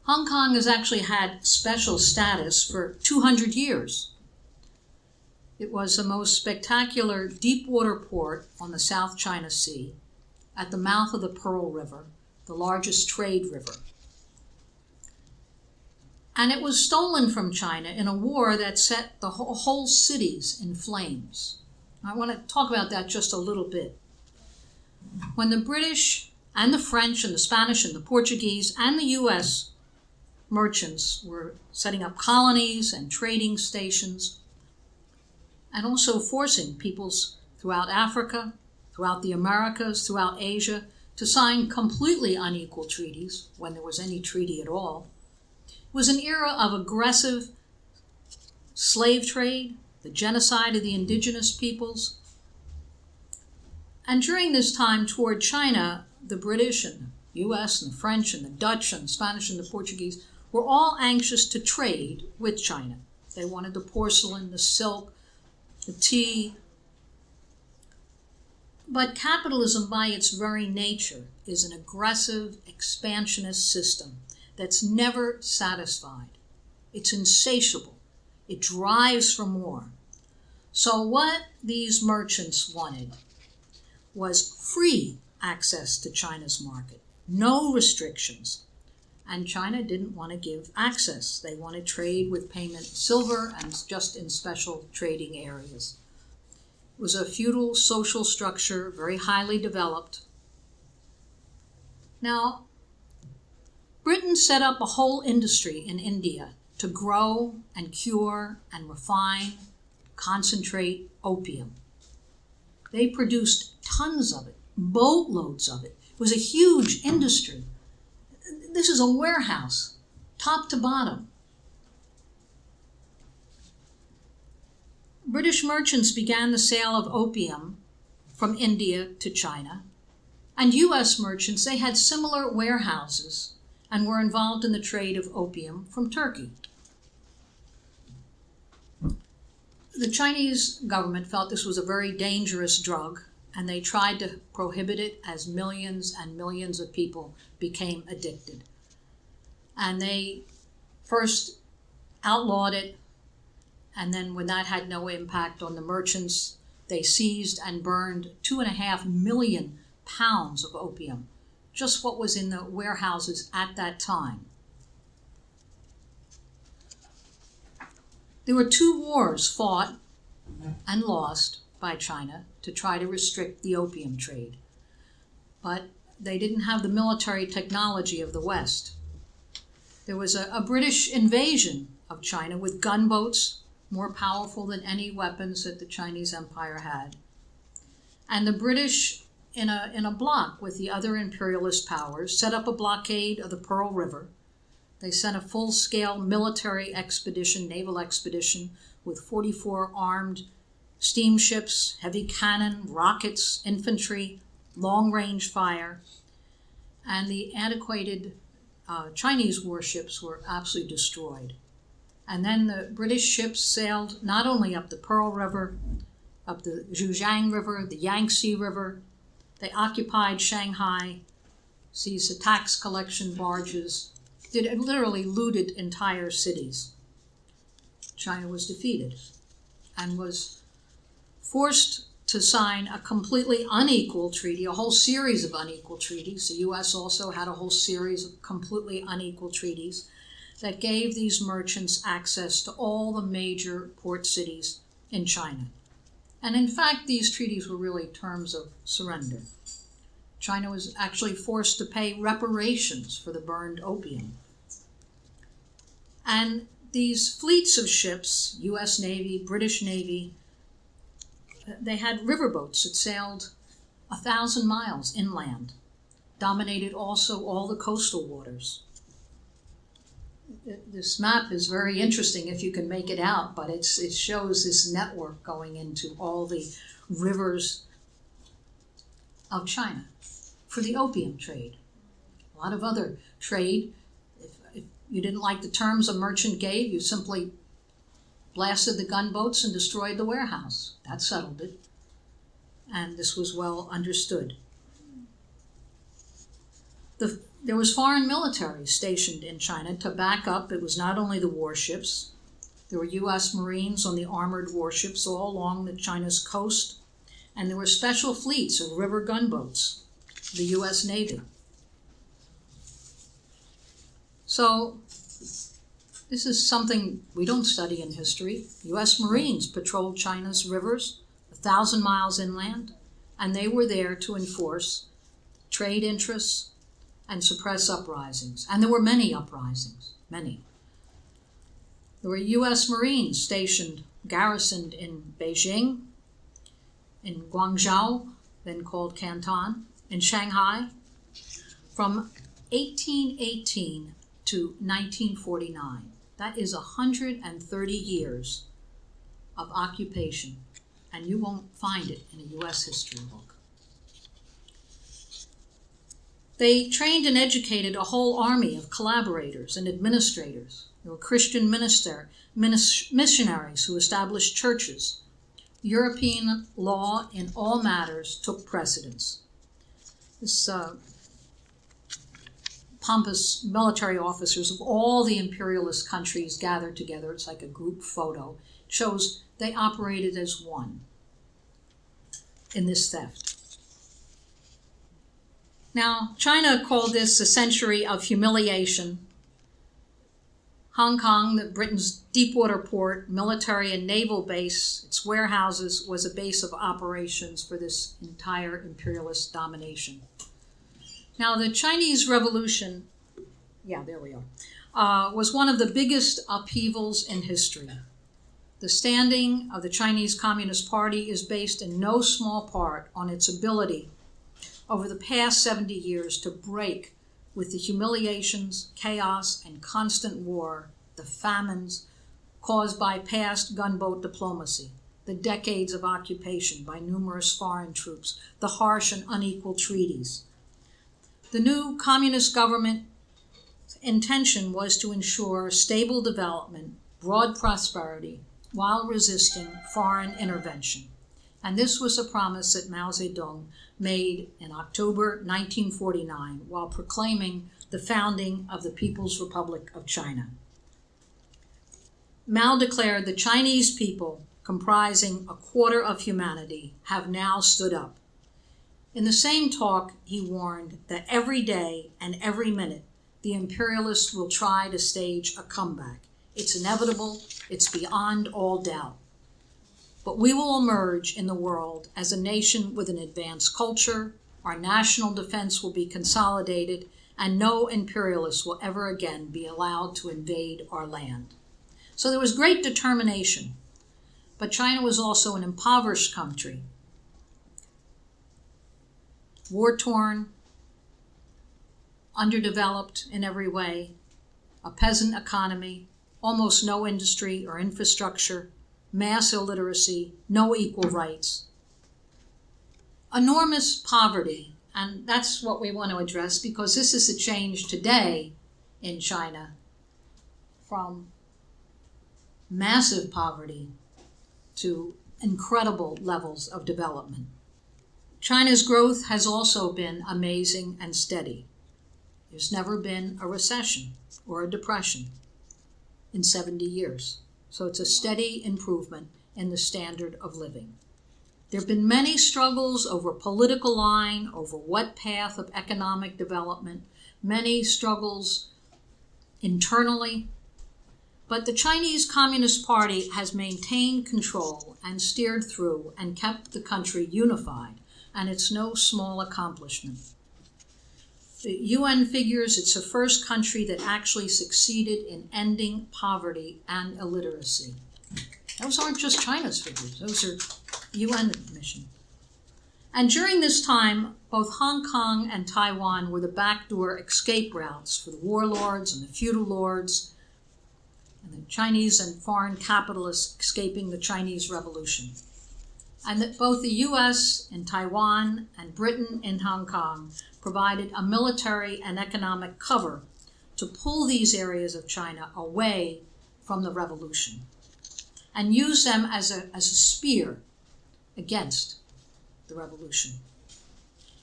Hong Kong has actually had special status for 200 years. It was the most spectacular deep water port on the South China Sea at the mouth of the Pearl River, the largest trade river. And it was stolen from China in a war that set the whole cities in flames. I want to talk about that just a little bit. When the British and the French and the Spanish and the Portuguese and the US merchants were setting up colonies and trading stations, and also forcing peoples throughout Africa, throughout the Americas, throughout Asia, to sign completely unequal treaties, when there was any treaty at all, was an era of aggressive slave trade, the genocide of the indigenous peoples. And during this time toward China, the British and the US and the French and the Dutch and the Spanish and the Portuguese were all anxious to trade with China. They wanted the porcelain, the silk, the tea. But capitalism, by its very nature, is an aggressive, expansionist system that's never satisfied. It's insatiable. It drives for more. So what these merchants wanted was free access to China's market, no restrictions. And China didn't want to give access. They wanted trade with payment silver and just in special trading areas. It was a feudal social structure, very highly developed. Now, Britain set up a whole industry in India to grow and cure and refine, concentrate opium. They produced tons of it, boatloads of it. It was a huge industry. This is a warehouse, top to bottom. British merchants began the sale of opium from India to China, and US merchants, they had similar warehouses and were involved in the trade of opium from Turkey. The Chinese government felt this was a very dangerous drug, and they tried to prohibit it as millions and millions of people became addicted. And they first outlawed it, and then when that had no impact on the merchants, they seized and burned 2.5 million pounds of opium, just what was in the warehouses at that time. There were 2 wars fought and lost by China to try to restrict the opium trade. But they didn't have the military technology of the West. There was a British invasion of China with gunboats, more powerful than any weapons that the Chinese Empire had. And the British, in a block with the other imperialist powers, set up a blockade of the Pearl River. They sent a full-scale military expedition, naval expedition, with 44 armed steamships, heavy cannon, rockets, infantry, long-range fire, and the antiquated Chinese warships were absolutely destroyed. And then the British ships sailed not only up the Pearl River, up the Zhujiang River, the Yangtze River. They occupied Shanghai, seized the tax collection barges, literally looted entire cities. China was defeated and was forced to sign a completely unequal treaty, a whole series of unequal treaties. The US also had a whole series of completely unequal treaties that gave these merchants access to all the major port cities in China. And in fact, these treaties were really terms of surrender. China was actually forced to pay reparations for the burned opium. And these fleets of ships, US Navy, British Navy, they had riverboats that sailed 1,000 miles inland, dominated also all the coastal waters. This map is very interesting if you can make it out, but it shows this network going into all the rivers of China for the opium trade. A lot of other trade. If you didn't like the terms a merchant gave, you simply blasted the gunboats and destroyed the warehouse. That settled it. And this was well understood. The there was foreign military stationed in China to back up. It was not only the warships. There were U.S. Marines on the armored warships all along China's coast, and there were special fleets of river gunboats, the U.S. Navy. So this is something we don't study in history. U.S. Marines patrolled China's rivers 1,000 miles inland, and they were there to enforce trade interests and suppress uprisings. And there were many uprisings, many. There were U.S. Marines garrisoned in Beijing, in Guangzhou, then called Canton, in Shanghai, from 1818 to 1949. That is 130 years of occupation, and you won't find it in a U.S. history book. They trained and educated a whole army of collaborators and administrators. There were Christian missionaries who established churches. European law in all matters took precedence. This pompous military officers of all the imperialist countries gathered together. It's like a group photo. It shows they operated as one in this theft. Now, China called this a century of humiliation. Hong Kong, Britain's deepwater port, military and naval base, its warehouses, was a base of operations for this entire imperialist domination. Now, the Chinese Revolution, was one of the biggest upheavals in history. The standing of the Chinese Communist Party is based in no small part on its ability over the past 70 years to break with the humiliations, chaos, and constant war, the famines caused by past gunboat diplomacy, the decades of occupation by numerous foreign troops, the harsh and unequal treaties. The new communist government's intention was to ensure stable development, broad prosperity, while resisting foreign intervention. And this was a promise that Mao Zedong made in October 1949 while proclaiming the founding of the People's Republic of China. Mao declared the Chinese people, comprising a quarter of humanity, have now stood up. In the same talk, he warned that every day and every minute, the imperialists will try to stage a comeback. It's inevitable. It's beyond all doubt. But we will emerge in the world as a nation with an advanced culture, our national defense will be consolidated, and no imperialist will ever again be allowed to invade our land. So there was great determination, but China was also an impoverished country, war-torn, underdeveloped in every way, a peasant economy, almost no industry or infrastructure, mass illiteracy, no equal rights, enormous poverty, and that's what we want to address because this is a change today in China from massive poverty to incredible levels of development. China's growth has also been amazing and steady. There's never been a recession or a depression in 70 years. So it's a steady improvement in the standard of living. There have been many struggles over political line, over what path of economic development, many struggles internally. But the Chinese Communist Party has maintained control and steered through and kept the country unified, and it's no small accomplishment. The UN figures it's the first country that actually succeeded in ending poverty and illiteracy. Those aren't just China's figures, those are UN mission. And during this time, both Hong Kong and Taiwan were the backdoor escape routes for the warlords and the feudal lords, and the Chinese and foreign capitalists escaping the Chinese Revolution. And that both the US in Taiwan and Britain in Hong Kong provided a military and economic cover to pull these areas of China away from the revolution and use them as a spear against the revolution.